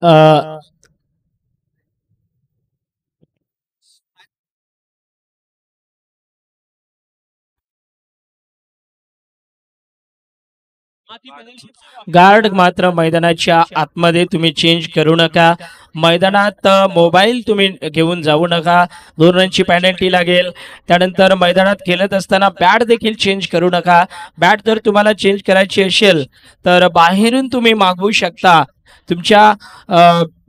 अ, guard मात्र मैदानाच्या आतमध्ये तुम्ही चेंज करू नका. मैदानात मोबाईल तुम्ही घेऊन जाऊ नका. 2 रनची पेनल्टी लागेल. त्यानंतर मैदानात खेळत असताना बॅट देखील चेंज करू नका. बॅट जर तुम्हाला चेंज करायची असेल तर बाहेरून तुम्ही मागवू शकता. तुमच्या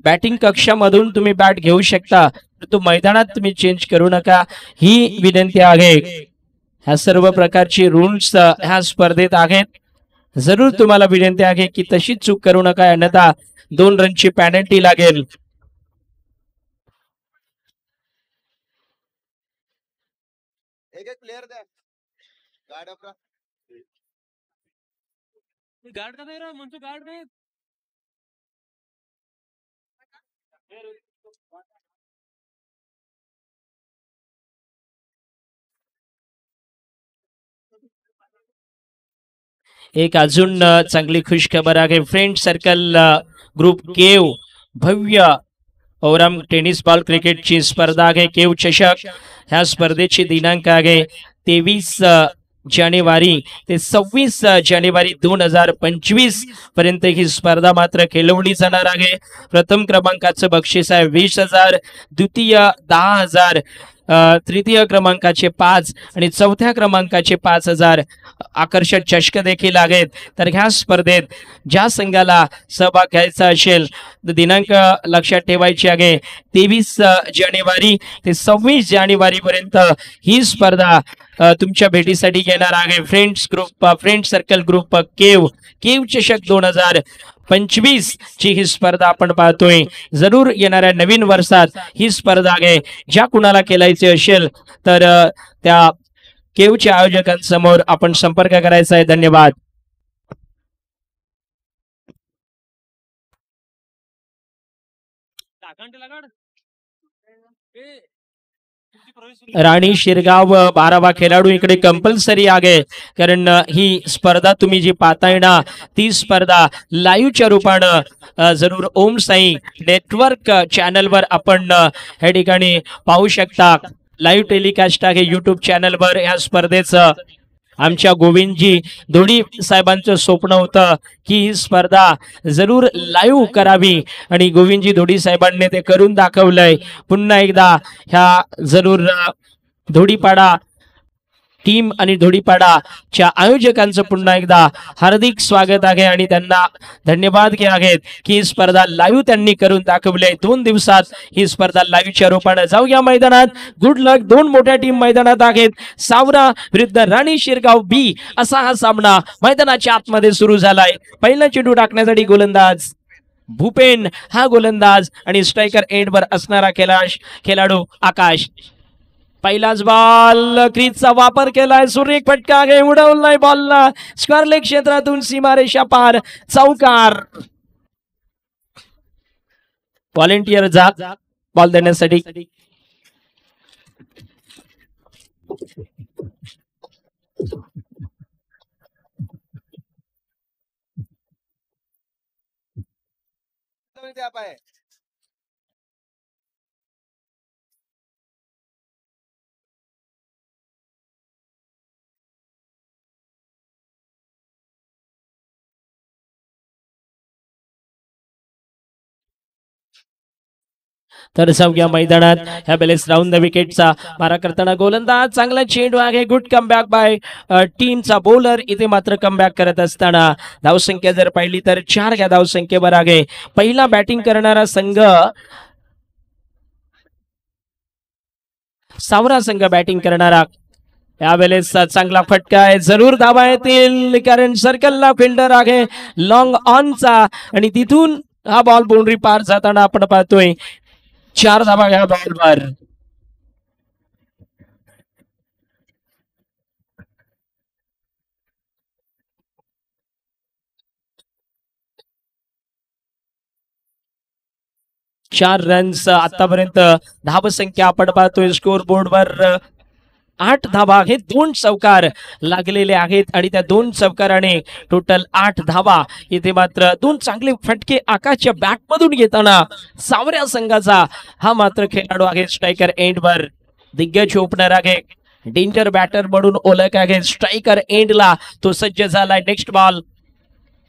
बॅटिंग कक्षामधून तुम्ही बॅट घेऊ शकता. परंतु मैदानात तुम्ही चेंज करू नका, ही विनंती आहे. ह्या सर्व प्रकारची रूल्स ह्या स्पर्धेत आहेत. जरूर तुम्हाला विनंती आहे की तशीच चूक करू नका, अन्यथा 2 रनची पेनल्टी लागेल. एक अजून चांगली खुशखबर आहे. फ्रेंड सर्कल ग्रुप केव भव्य ओरम टेनिस बॉल क्रिकेटची स्पर्धा आहे. केव चषक ह्या स्पर्धेची दिनांक आहे 23 जानेवारी ते 26 जानेवारी 2025 पर्यंत ही स्पर्धा मात्र खेळवली जाणार आहे. प्रथम क्रमांकाचं बक्षीस आहे 20,000, द्वितीय 10,000, तृतीय क्रमांकाचे 5 आणि चौथ्या क्रमांकाचे 5,000 आकर्षक चषक देखील आहेत. तर ह्या स्पर्धेत ज्या संघाला सहभाग घ्यायचा असेल तर दिनांक लक्षात ठेवायची आहे 23 जानेवारी ते 26 जानेवारी पर्यंत ही स्पर्धा तुमच्या भेटीसाठी येणार आहे. फ्रेंड सर्कल ग्रुप केव चषक 2025 ची ही स्पर्धा आपण पाहतोय. जरूर येणाऱ्या नवीन वर्षात ही स्पर्धा आहे. ज्या कुणाला खेळायचे असेल तर त्या केवच्या आयोजकांसमोर आपण संपर्क करायचा आहे. धन्यवाद. राणी शिरगाव 12वा खेळाडू इकडे कंपल्सरी आहे. कारण ही स्पर्धा तुम्ही जी पाहताय ना ती स्पर्धा लाईव्हच्या रूपानं जरूर ओम साई नेटवर्क चॅनलवर आपण या ठिकाणी पाहू शकता. लाईव्ह टेलिकास्ट आहे यूट्यूब चॅनलवर या स्पर्धेचं. आमच्या गोविंदजी धोडी साहेबांचं स्वप्न होतं की ही स्पर्धा जरूर लाईव्ह करावी आणि गोविंदजी धोडी साहेबांनी ते करून दाखवलंय. पुन्हा एकदा ह्या जरूर धोडीपाडा टीम आणि धोडीपाडाच्या आयोजकांचं पुन्हा एकदा हार्दिक स्वागत आहे आणि त्यांना धन्यवाद आहेत की ही स्पर्धा लाईव्ह त्यांनी करून दाखवले. 2 दिवसात ही स्पर्धा लाईव्हच्या रूपाने जाऊया मैदानात. गुड लक. 2 मोठ्या टीम मैदानात आहेत. सावरा विरुद्ध राणी शिरगाव बी असा हा सामना मैदानाच्या आतमध्ये सुरू झालाय. पहिला चेंडू टाकण्यासाठी गोलंदाज भूपेन हा गोलंदाज आणि स्ट्रायकर एंडवर असणारा खेळाडू आकाश. पहिलाच बॉल क्रीजचा वापर केलाय. सुरेख फटका आहे. उडवलाय बॉलला स्क्वेअर लेग क्षेत्रातून सीमारेषा पार. चौकार. व्हॉलेंटियर जा बॉल देण्यासाठी. तर जाऊया मैदानात. ह्या बेलेस राऊंड द विकेटचा मारा करताना गोलंदाज. चांगला चेंडू आहे. गुड कमबॅक बाय टीमचा बॉलर. इथे मात्र कमबॅक करत असताना धावसंख्या जर पाहिली तर 4 या धावसंख्येवर आहे. पहिला बॅटिंग करणारा संघ सावरा संघ बॅटिंग करणारा. यावेळेस चांगला फटका आहे. जरूर धावा येतील कारण सर्कलला फिल्डर आहे लॉंग ऑनचा आणि तिथून हा बॉल बाउंड्री पार जाताना आपण पाहतोय. 4 धावा या बॉलवर. चार रन्स आतापर्यंत धावसंख्या आपण पाहतोय स्कोर बोर्डवर 8 धावा आहेत, 2 चौकार लागलेले आहेत आणि त्या 2 चौकाराने टोटल 8 धावा. इथे मात्र 2 चांगले फटके आकाशच्या बॅटमधून घेताना सावऱ्या संघाचा हा मात्र खेळाडू आहे स्ट्रायकर एंडवर. दिग्गज ओपनर आहे, डेंजर बॅटर म्हणून ओळख आहे स्ट्रायकर एंडला. तो सज्ज झालाय. नेक्स्ट बॉल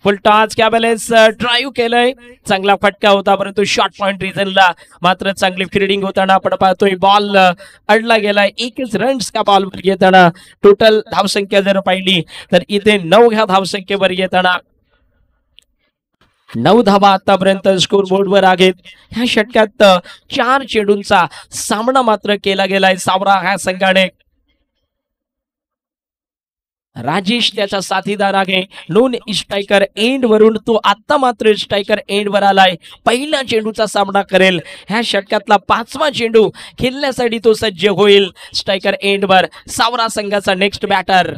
फुल टॉस, क्या बॅलेन्स ड्राईव्ह केलंय, चांगला फटका होता परंतु शॉर्ट पॉइंट रिझनला मात्र चांगली फिल्डिंग होताना आपण पाहतोय. बॉल अडला गेलाय. एकच रन्स का बॉलवर घेताना टोटल धावसंख्या जर पाहिली तर इथे 9 ह्या धावसंख्येवर येताना 9 धावा आतापर्यंत स्कोर बोर्डवर आहेत. ह्या षटकात 4 चेंडूंचा सामना मात्र केला गेलाय सावरा ह्या संघाने. राजेश त्याचा साथीदार आहे नोन स्ट्रायकर एंड वरून. तो आता मात्र स्ट्रायकर एंड वर आलाय. पहिल्या चेंडूचा सामना करेल. ह्या षटकातला 5वा चेंडू खेळण्यासाठी तो सज्ज होईल स्ट्रायकर एंड वर. सावरा संघाचा नेक्स्ट बॅटर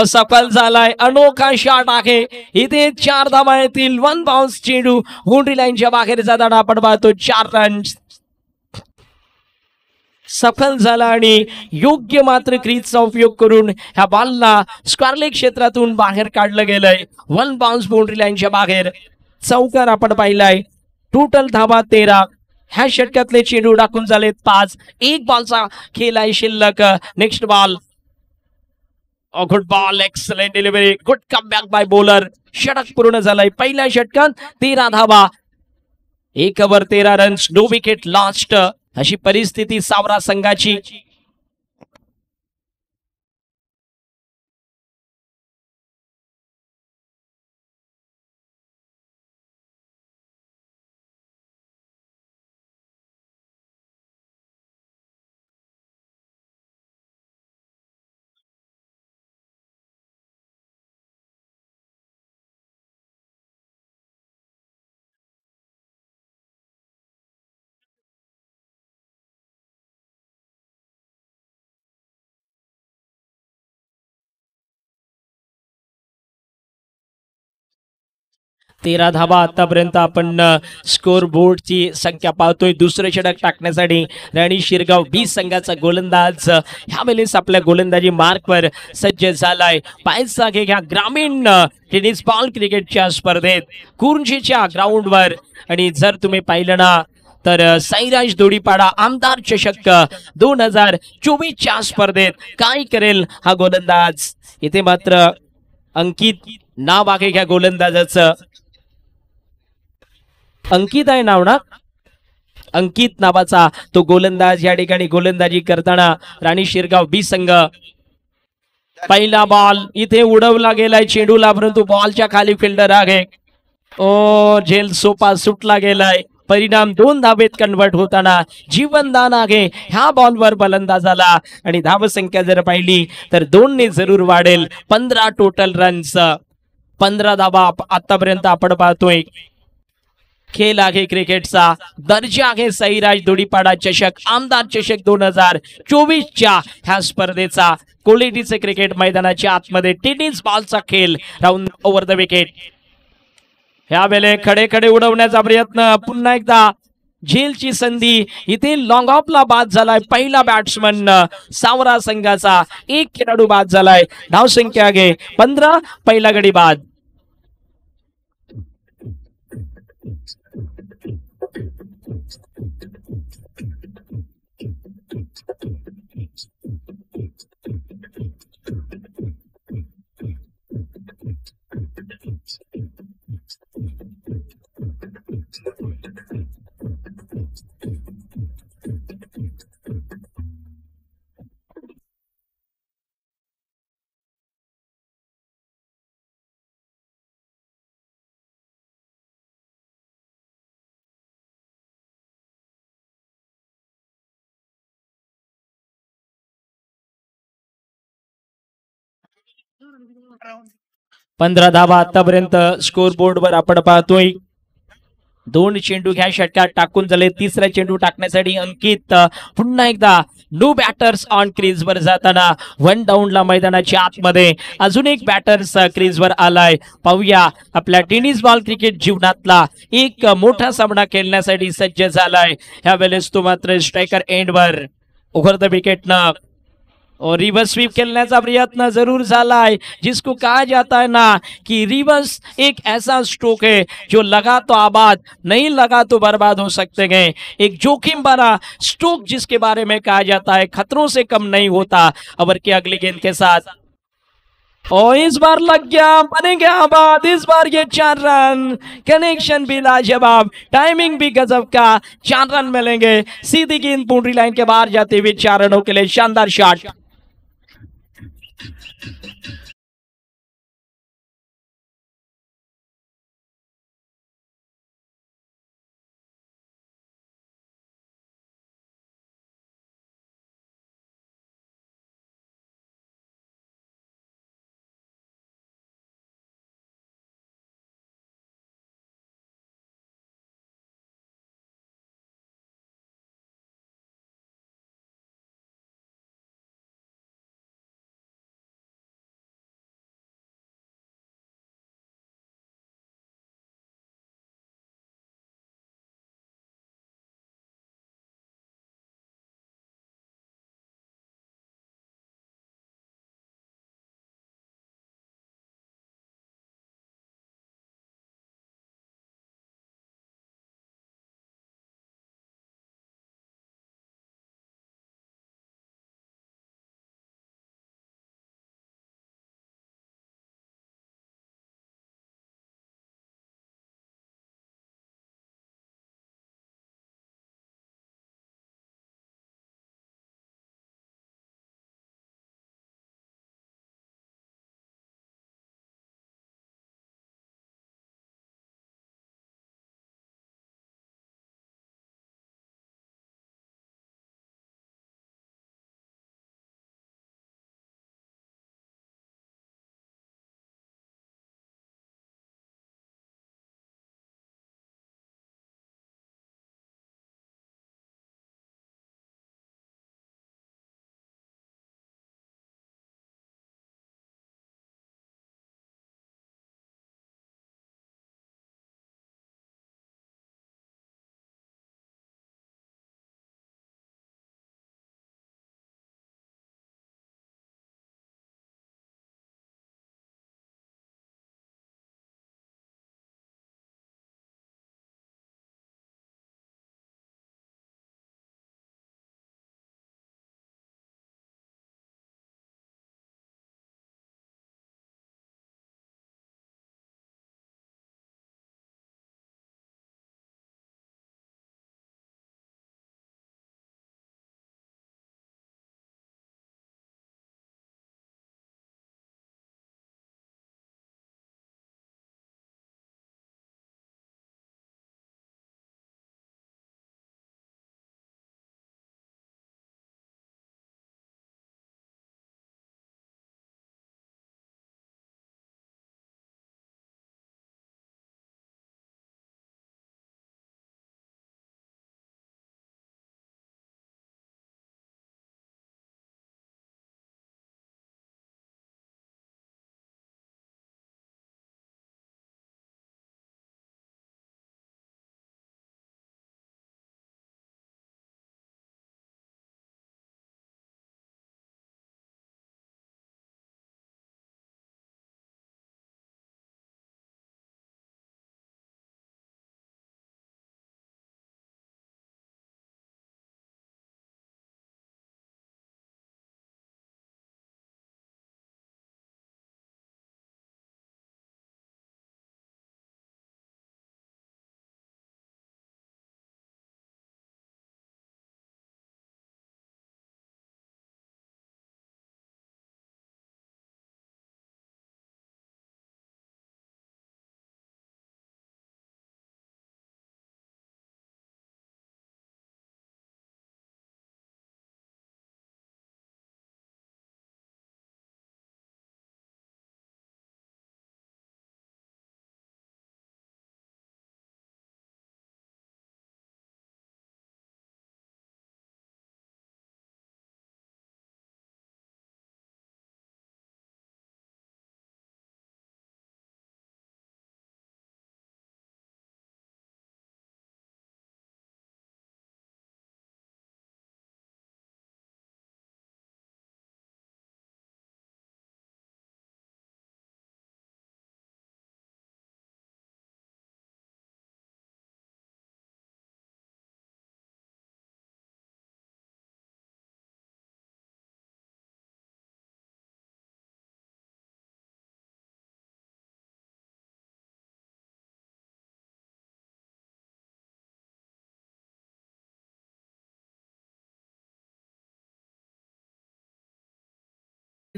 सफल झालाय. अनोखा शॉट आहे. इथे 4 धावा येतील. 1 बाउन्स चेंडू बाउंड्री लाईनच्या बाहेर जाताना आपण पाहतो 4 रन्स सफल झाला आणि योग्य मात्र क्रीजचा उपयोग करून ह्या बॉलला स्क्वेअरलेग क्षेत्रातून बाहेर काढलं गेलंय. 1 बाउन्स बाउंड्री लाईनच्या बाहेर. चौकार आपण पाहिलाय. टोटल धावा 13. ह्या षटकातले चेंडू टाकून झालेत 5. 1 बॉलचा खेळ आहे शिल्लक. Next ball good ball, excellent delivery, good comeback by bowler. षटक पूर्ण झालाय. पहिल्या षटकात 13 धावा, 1 over 13 runs, no wicket lost अशी परिस्थिती सावरा संघाची. तेरा धावा आतापर्यंत आपण स्कोर बोर्डची संख्या पाहतोय. दुसरे षटक टाकण्यासाठी राणी शिरगाव 20 संघाचा गोलंदाज ह्यावेळेस आपल्या गोलंदाजी मार्कवर सज्ज झालाय. पायचा घे ह्या ग्रामीण टेनिस बॉल क्रिकेटच्या स्पर्धेत कुर्जीच्या ग्राउंडवर. आणि जर तुम्ही पाहिलं ना तर साईराज दोडीपाडा आमदार चषक 2024च्या स्पर्धेत काय करेल हा गोलंदाज. इथे मात्र अंकित नाव आहे ह्या गोलंदाजाचं. अंकित आहे नाव ना, अंकित नावाचा तो गोलंदाज या ठिकाणी गोलंदाजी करताना राणी शिरगाव 20 संघ. पहिला बॉल इथे उडवला गेलाय चेंडूला परंतु बॉलच्या खाली फिल्डर आहे. झेल सोपा सुटला गेलाय. परिणाम 2 धावेत कन्वर्ट होताना जीवनदान आहे ह्या बॉलवर फलंदाजाला. आणि धावसंख्या जर पाहिली तर 2 ने जरूर वाढेल. 15 टोटल रन्स, 15 धावा आतापर्यंत आपण पाहतोय. खेळ आहे क्रिकेटचा, दर्जा आहे साईराज दोडीपाडा चषक आमदार चषक 2024च्या ह्या स्पर्धेचा. क्वालिटीचे क्रिकेट मैदानाच्या आतमध्ये टेनिस बॉलचा खेळ राऊंड ओव्हर द विकेट. ह्यावेळे खडे खडे उडवण्याचा प्रयत्न, पुन्हा एकदा झेलची संधी. इथे लॉंग ऑफला बाद झालाय पहिला बॅट्समन सावरा संघाचा. 1 खेळाडू बाद झालाय. धावसंख्या आहे 15. पहिला गडी बाद. पंधरा धावा आतापर्यंत स्कोर बोर्डवर आपण पाहतोय. 2 चेंडू ह्या षटकात टाकून झाले. तिसरा चेंडू टाकण्यासाठी अंकित पुन्हा एकदा नो बॅटर्स ऑन क्रीजवर जाताना 1 डाऊनला मैदानाच्या आतमध्ये अजून एक बॅटर्स क्रीजवर आलाय. पाहूया आपल्या टेनिस बॉल क्रिकेट जीवनातला एक मोठा सामना खेळण्यासाठी सज्ज झालाय. ह्या वेळेस तो मात्र स्ट्रायकर एंडवर ओव्हर द विकेटनं और रिव्हर्स स्वीप खेलण्याचा प्रयत्न जरूर झालाय, जिसको कहा जाता है ना कि रिवर्स एक ऐसा स्ट्रोक है जो लगा तो आबाद, नहीं लगा तो बर्बाद हो सकते हैं। एक जोखिम भरा स्ट्रोक जिसके बारे में कहा जाता है खतरों से कम नहीं होता। ओवर के अगली गेंद के साथ और इस बार लग गया, बनेंगे आबाद। इस बार ये 4 रन, कनेक्शन भी लाजवाब, टाइमिंग भी गजब का। 4 रन मिलेंगे, सीधी गेंद बाउंड्री लाइन के बाहर जाते हुए 4 रनों के लिए शानदार शॉट।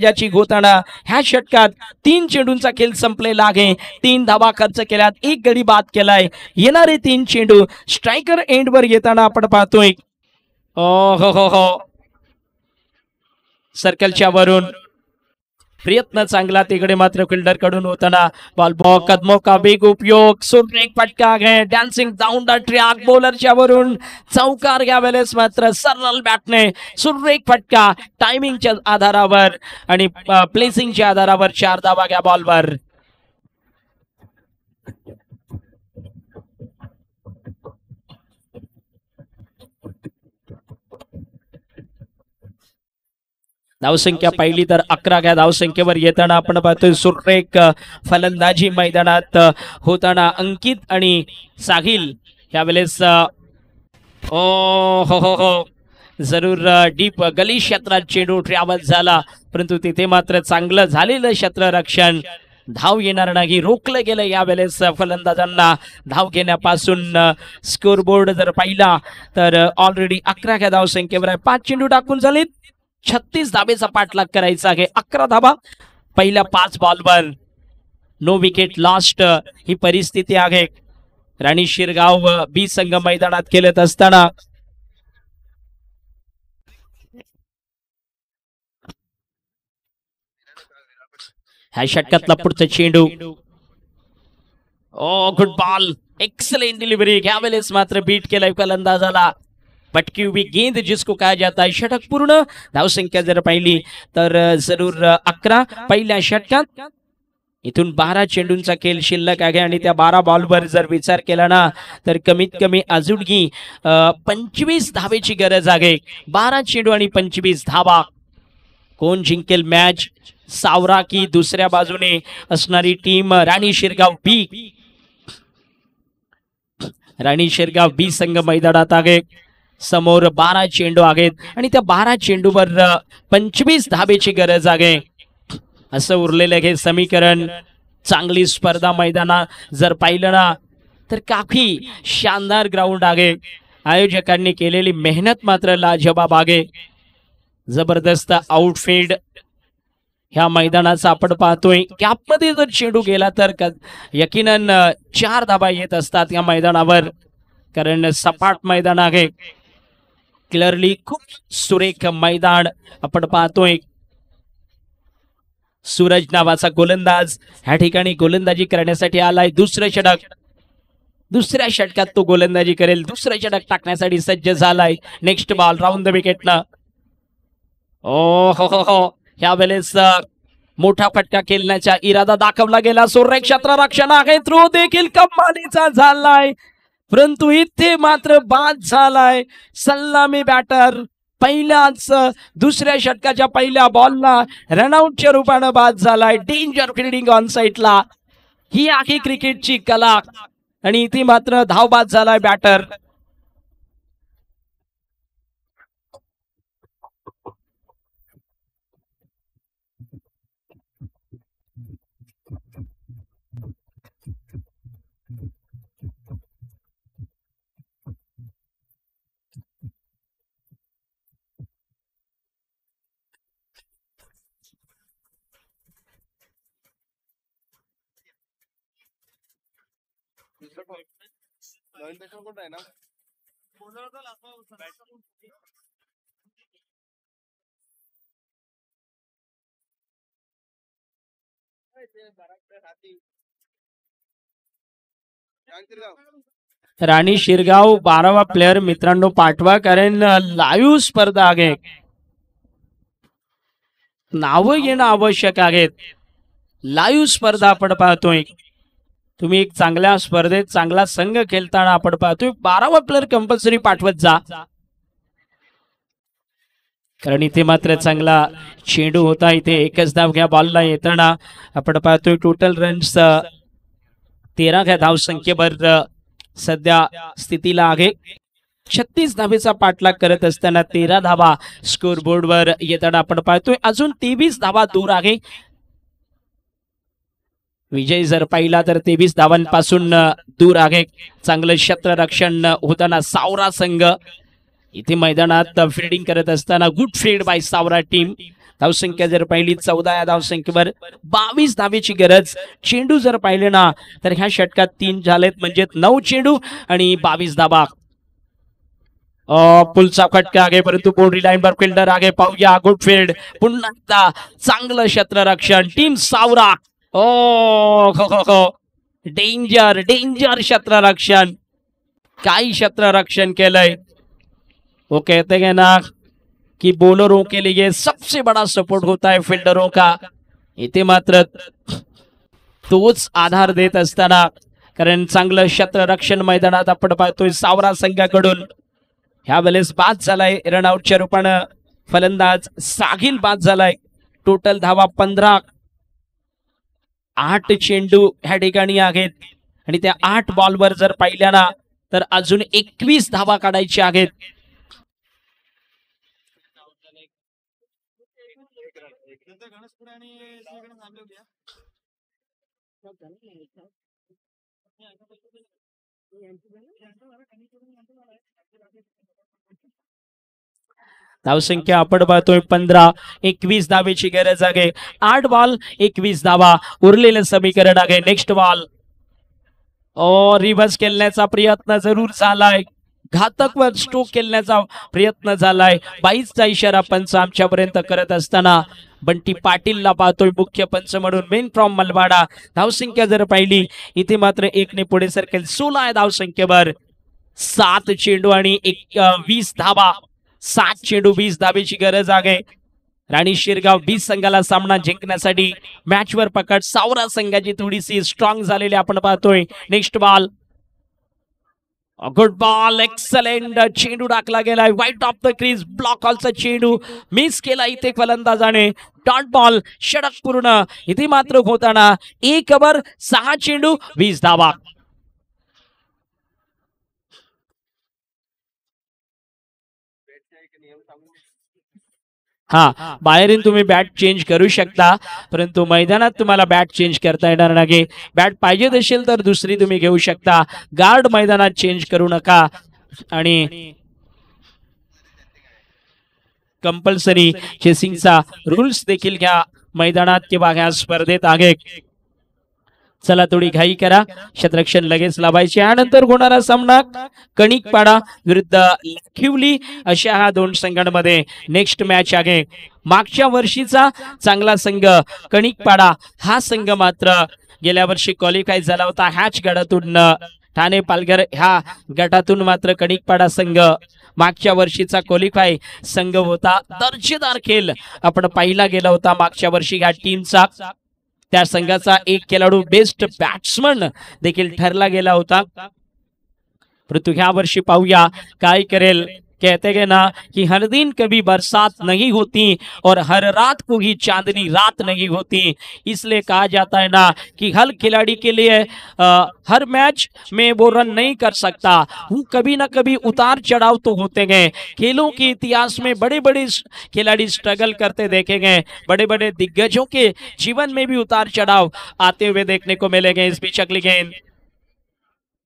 ज्याची होताना ह्या षटकात 3 चेंडूंचा खेळ संपलेला आहे. 3 धावा खर्च केल्यात, 1 गडी बाद केलाय. येणारे 3 चेंडू स्ट्रायकर एंड वर येताना आपण पाहतोय. ओ हो सर्कलच्या वरून प्रयत्न चांगला तिकडे मात्र फिल्डर कडून होताना बॉल कदमों का बिग उपयोग. सुरेख फटका आहे डान्सिंग डाऊन द ट्रॅक. बॉलरच्या वरून चौकार घ्या वेळेस मात्र सरळ बॅटने सुरेख फटका टायमिंगच्या आधारावर आणि प्लेसिंगच्या आधारावर 4 धावा घ्या बॉलवर. धावसंख्या पाहिली तर 11 घ्या धावसंख्येवर येताना आपण पाहतोय सुरेख फलंदाजी मैदानात होताना अंकित आणि साहिल यावेळेस हो जरूर डीप गली क्षेत्रात चेंडू ट्रॅव्हल झाला, परंतु तिथे मात्र चांगलं झालेलं क्षेत्ररक्षण. धाव येणार नाही, रोखलं गेलं यावेळेस फलंदाजांना धाव घेण्यापासून. स्कोरबोर्ड जर पाहिला तर ऑलरेडी 11 घ्या धावसंख्येवर आहे. 5 चेंडू टाकून झालेत, 36 धाबेचा पाठलाग करायचा आहे. 11 धाबा पहिल्या 5 बॉलवर. नो विकेट लॉस्ट ही परिस्थिती आहे. राणी शिरगाव बी संघ मैदानात खेळत असताना ह्या षटकातला पुढचा चेंडू. ओ गुड बॉल, एक्सलेंट डिलिव्हरी. यावेळेस मात्र बीट केलाय फलंदाजाला. पटकी हुई गेंद जिसको कहा जाता है. षटक पूर्ण. धावसंख्या जर पाहिली तर जरूर 11 पहिल्या षटकात. इथून 12 चेंडूंचा खेळ शिल्लक आहे आणि त्या 12 बॉलवर जर विचार केला ना तर कमीत कमी अजूनही 25 धावेची गरज आहे. 12 चेंडू आणि 25 धावा. कोण जिंकेल मॅच? सावरा की दुसऱ्या बाजूने असणारी टीम राणी शिरगाव बी. राणी शिरगाव बी संघ मैदानात आहे. समोर 12 चेंडू आहेत आणि त्या 12 चेंडूवर 25 धाबेची गरज आहे. असं उरलेलं हे समीकरण. चांगली स्पर्धा मैदाना जर पाहिलं ना तर काफी शानदार ग्राउंड आहे. आयोजकांनी केलेली मेहनत मात्र लाजवाब आहे. जबरदस्त आउटफील्ड ह्या मैदानाचा आपण पाहतोय. कॅपमध्ये जर चेंडू गेला तर यकीनन 4 धाबा येत असतात या मैदानावर, कारण सपाट मैदान आहे. क्लिअरली खूप सुरेख मैदान आपण पाहतोय. सूरज नावाचा गोलंदाज ह्या ठिकाणी गोलंदाजी करण्यासाठी आलाय. दुसरं षटक, दुसऱ्या षटकात तो गोलंदाजी करेल. दुसरं षटक टाकण्यासाठी सज्ज झालाय. नेक्स्ट बॉल राऊंड द विकेटनं. ओ हो यावेळेस मोठा फटका खेळण्याचा इरादा दाखवला गेला. सुरेख क्षेत्ररक्षण आहे. थ्रो देखील कमालीचा झालाय, परंतु इथे मात्र बाद झालाय. सलामी बॅटर पहिल्याच दुसऱ्या षटकाच्या पहिल्या बॉलला रनआउटच्या रूपानं बाद झालाय. डेंजर फिल्डिंग ऑन साईडला. ही आहे क्रिकेटची कला आणि इथे मात्र धाव बाद झालाय बॅटर. राणी शिरगाव 12वा प्लेयर मित्रांनो पाठवा, कारण लाईव्ह स्पर्धा आहे. नाव येणं आवश्यक आहे. लाईव्ह स्पर्धा आपण पाहतोय. तुम्ही एक चांगल्या स्पर्धेत चांगला संघ खेळताना आपण पाहतोय 12वा प्लेयर कंपल्सरी पाठवत जा, कारण इथे मात्र चांगला चेंडू होता. इथे एकच धाव घ्या बॉलला येताना आपण पाहतोय. टोटल रन्स 13 घ्या धावसंख्येवर सध्या स्थितीला आहे. 36 धावेचा पाठलाग करत असताना 13 धावा स्कोर बोर्डवर येताना आपण पाहतोय. अजून 23 धावा दूर आहे. विजय जर पाहिला तर 23 धावांपासून दूर आहे. चांगलं क्षेत्ररक्षण होताना सावरा संघ इथे मैदानात फिल्डिंग करत असताना गुड फील्ड बाय सावरा टीम. धावसंख्या जर पाहिली 14 या धावसंख्येवर 22 धावेची गरज. चेंडू जर पाहिले ना तर ह्या षटकात 3 झालेत म्हणजे 9 चेंडू आणि 22 धावा. पुलचा फटका आगे परंतु बाउंड्री लाईन वर फिल्डर आगे. पाहूया गुड फील्ड पुन्हा एकदा चांगलं क्षेत्ररक्षण टीम सावरा. डेंजर डेंजर क्षेत्ररक्षण. काय क्षेत्ररक्षण केलंय. वो कहते हैं ना कि बॉलरों के लिए सबसे बड़ा सपोर्ट होता है फील्डरों का. इथे मात्र तोच आधार देत असताना कारण चांगलं क्षेत्ररक्षण मैदानात आपण पाहतोय सावरा संघाकडून. ह्या वेळेस बाद झालाय रनआउटच्या रूपानं फलंदाज सागिल बाद झालाय. टोटल धावा 15. 8 चेंडू ह्या ठिकाणी आहेत आणि त्या 8 बॉलवर जर पाहिल्या ना तर अजून 21 धावा काढायच्या आहेत. धावसंख्या आपण पाहतोय 15. 21 धावेची गरज आहे. 8 बॉल 21 धावा उरलेलं समीकरण आहे. नेक्स्ट बॉल रिव्हर्स खेळण्याचा प्रयत्न जरूर झालाय. घातक वर स्ट्रोक खेळण्याचा प्रयत्न झालाय. 22चा इशारा पंच आमच्यापर्यंत करत असताना बंटी पाटीलला पाहतोय मुख्य पंच म्हणून मेन फ्रॉम मलवाडा. धावसंख्या जर पाहिली इथे मात्र 1 ने पुढे सरकेल. 16 या धावसंख्येवर 7 चेंडू आणि 20 धावा. 7 चेंडू 20 धावेची गरज आहे. राणी शिरगाव 20 संघाला सामना जिंकण्यासाठी मॅचवर पकड सावरा संघाची थोडीशी स्ट्रॉंग झालेली आपण पाहतोय. Next ball good ball excellent. चेंडू टाकला गेलाय वाईट ऑफ द क्रीज. ब्लॉक हॉलचा चेंडू मिस केला इथे फलंदाजाने. डॉट बॉल षटक पूर्ण. इथे मात्र होताना 1 ओव्हर 6 चेंडू 20 धावा. हा बाहेरून तुम्ही बॅट चेंज करू शकता परंतु मैदानात तुम्हाला बॅट चेंज करता येणार नाही. बॅट पाहिजे असेल तर दुसरी तुम्ही घेऊ शकता. गार्ड मैदानात चेंज करू नका. आणि कंपल्सरी चेसिंगचा रूल्स देखील घ्या मैदानात किंवा ह्या स्पर्धेत आहे. चला थोडी घाई करा. क्षेत्ररक्षण लगेच लावायचे. यानंतर होणारा सामना कणिकपाडा विरुद्ध लाखिवली अशा ह्या 2 संघांमध्ये नेक्स्ट मॅच आहे. मागच्या वर्षीचा चांगला संघ कणिकपाडा हा संघ मात्र गेल्या वर्षी क्वालिफाय झाला होता ह्याच गटातून. ठाणे पालघर ह्या गटातून मात्र कणिकपाडा संघ मागच्या वर्षीचा क्वालिफाय संघ होता. दर्जेदार खेळ आपण पाहिला गेला होता मागच्या वर्षी ह्या टीमचा. त्या संघाचा एक खेळाडू बेस्ट बॅट्समन देखील ठरला गेला होता. परंतु ह्या वर्षी पाहूया काय करेल. कहते हैं ना कि हर दिन कभी बरसात नहीं होती और हर रात को ही चांदनी रात नहीं होती. इसलिए कहा जाता है ना कि हर खिलाड़ी के लिए हर मैच में वो रन नहीं कर सकता. वो कभी ना कभी उतार चढ़ाव तो होते गए. खेलों के इतिहास में बड़े बड़े खिलाड़ी स्ट्रगल करते देखे गए. बड़े बड़े दिग्गजों के जीवन में भी उतार चढ़ाव आते हुए देखने को मिलेंगे. इस बीच अगली गेंद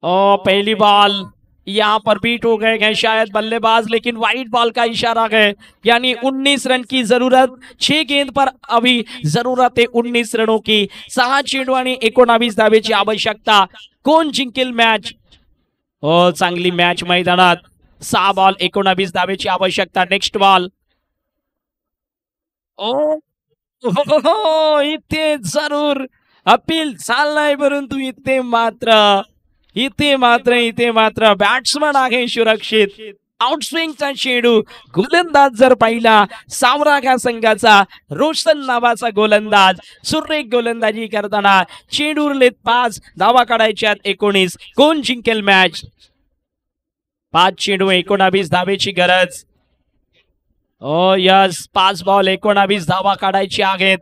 और पहली बॉल यहाँ पर बीट हो गए हैं शायद बल्लेबाज लेकिन वाइट बॉल का इशारा है. यानी 19 रन की जरूरत. 6 गेंद पर अभी जरूरत है 19 रनों की. 6 चेंडू आणि 19 धावेची आवश्यकता. कोण जिंकेल मॅच. चांगली मॅच मैदानात. 6 बॉल 19 धावेची आवश्यकता. नेक्स्ट बॉल इथे जरूर अपील चाललाय परंतु इथे मात्र बॅट्समन आहे सुरक्षित. आउटस्विंगचा चेंडू. गोलंदाज जर पाहिला सावरा ह्या संघाचा रोशन नावाचा गोलंदाज सुरेख गोलंदाजी करताना. चेंडू उरलेत 5 धावा काढायच्यात 19. कोण जिंकेल मॅच. 5 चेंडू 19 धावेची गरज. यस 5 बॉल 19 धावा काढायची आहेत.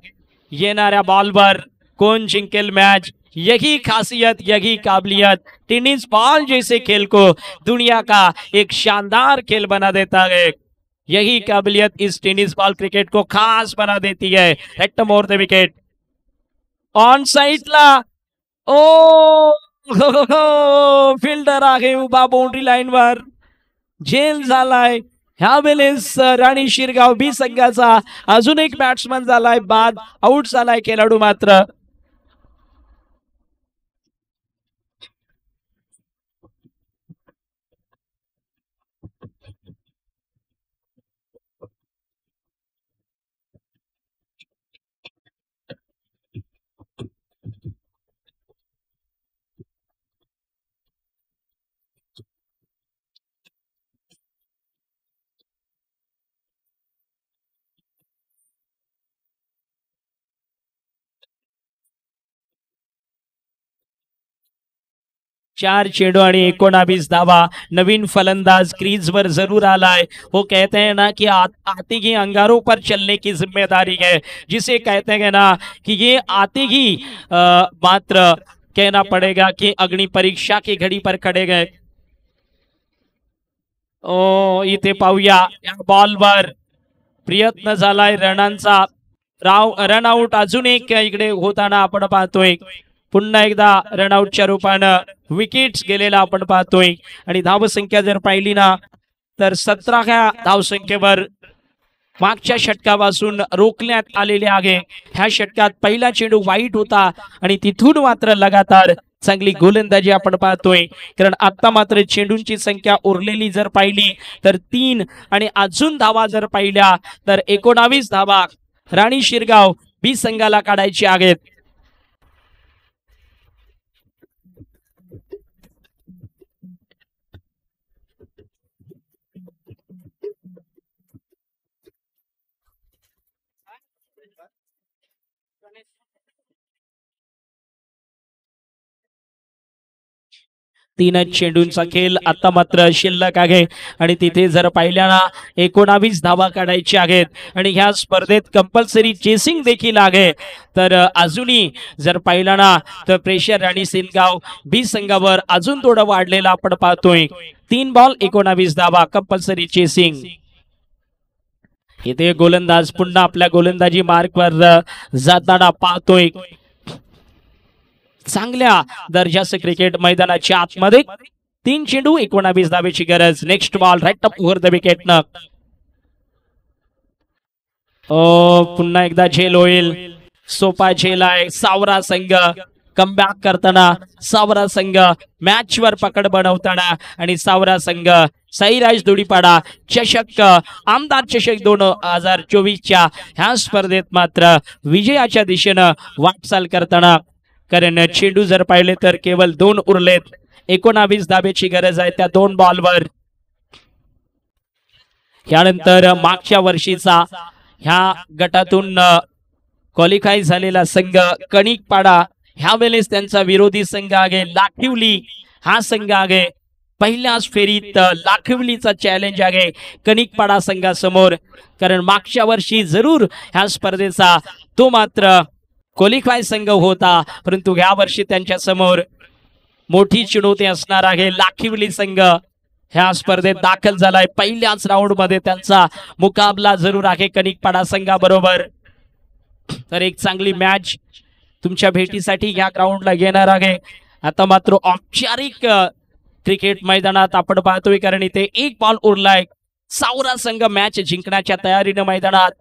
येणाऱ्या बॉलवर कोण जिंकेल मॅच. यही खासियत यही काबिलियत टेनिस बॉल जैसे खेल को दुनिया का एक शानदार खेल बना देता है. यही काबिलियत इस टेनिस बॉल क्रिकेट को खास बना देती है. Head more the wicket on साइडला. फिल्डर आहे उभा बाउंड्री लाईन वर. झेल झालाय ह्या वेळेस राणी शिरगाव बी संघाचा अजून एक बॅट्समन झालाय बाद, आउट झालाय खेळाडू मात्र. चार चेंडू आणि 19 धावा. नवीन फलंदाज क्रीज पर जरूर आलाय. वो कहते हैं ना कि आते ही अंगारों पर चलने की जिम्मेदारी है, जिसे कहते हैं ना कि ये आते ही मात्र कहना पड़ेगा कि अग्नि परीक्षा की घड़ी पर खड़े गए. ओ इथे पाहूया या बॉलवर प्रयत्न झालाय रनांचा. रन आउट अजून एक इकडे होताना आपण पाहतोय. पुन्हा एकदा रनआउटच्या रूपानं विकेट्स गेलेला आपण पाहतोय. आणि धावसंख्या जर पाहिली ना तर 17व्या धावसंख्येवर मागच्या षटकापासून रोखण्यात आलेले आहे. ह्या षटकात पहिला चेंडू वाईट होता आणि तिथून मात्र लगातार चांगली गोलंदाजी आपण पाहतोय. कारण आता मात्र चेंडूंची संख्या उरलेली जर पाहिली तर 3 आणि अजून धावा जर पाहिल्या तर 19 धावा राणी शिरगाव बी संघाला काढायची आहेत. तीनच चेंडूंचा खेळ आता मात्र शिल्लक आहे आणि तिथे जर पाहिल्या ना 19 धावा काढायची आहेत आणि ह्या स्पर्धेत कंपल्सरी चेसिंग देखील आहे. तर अजूनही जर पाहिला ना तर प्रेशर राणी शिरगाव बी संघावर अजून थोडं वाढलेलं आपण पाहतोय. 3 बॉल 19 धावा कंपल्सरी चेसिंग. इथे गोलंदाज पुन्हा आपल्या गोलंदाजी मार्कवर जाताना पाहतोय. चांगल्या दर्जाचं क्रिकेट मैदानाच्या आतमध्ये 3 चेंडू 19 धावेची गरज. Next ball right up over the wicket न. पुन्हा एकदा झेल होईल. सोपा झेल आहे. सावरा संघ कमबॅक करताना, सावरा संघ मॅच वर पकड बनवताना आणि सावरा संघ साईराज धुडीपाडा चषक आमदार चषक 2024च्या ह्या स्पर्धेत मात्र विजयाच्या दिशेनं वाटचाल करताना. कारण चेंडू जर पाहिले तर केवळ 2 उरलेत. 19 धावेची गरज आहे त्या 2 बॉलवर. यानंतर मागच्या वर्षीचा ह्या गटातून क्वालिफाय झालेला संघ कणिकपाडा, ह्या वेळेस त्यांचा विरोधी संघ आहे लाखिवली. हा संघ आहे पहिल्याच फेरीत लाखिवलीचा चॅलेंज आहे कणिकपाडा संघासमोर. कारण मागच्या वर्षी जरूर ह्या स्पर्धेचा तो मात्र क्वालिफाय संघ होता, परंतु ह्या वर्षी त्यांच्या समोर मोठी चुनौती असणार आहे. लाखिवली संघ ह्या स्पर्धेत दाखल झालाय. पहिल्याच राऊंड मध्ये त्यांचा मुकाबला जरूर आहे कणिकपाडा संघाबरोबर. तर एक चांगली मॅच तुमच्या भेटीसाठी या ग्राउंडला येणार आहे. आता मात्र औपचारिक क्रिकेट मैदानात आपण पाहतोय कारण इथे 1 बॉल उरलाय. सावरा संघ मॅच जिंकण्याच्या तयारीने मैदानात.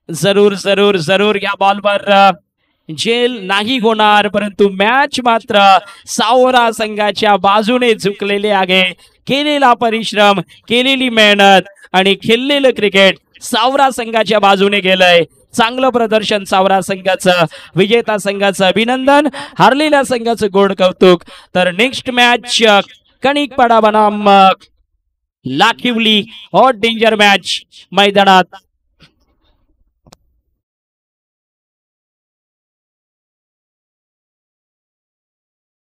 जरूर जरूर जरूर या बॉलवर जेल नाही होणार, परंतु मॅच मात्र सावरा संघाच्या बाजूने झुकलेले आहे. केलेला परिश्रम, केलेली मेहनत आणि खेळलेलं क्रिकेट सावरा संघाच्या बाजूने गेलंय. चांगलं प्रदर्शन सावरा संघाचं. विजेता संघाचं अभिनंदन, हारलेल्या संघाचं गोड कौतुक. तर नेक्स्ट मॅच कणिकपाडा बनाम लाखिवली हॉट डेंजर मॅच मैदानात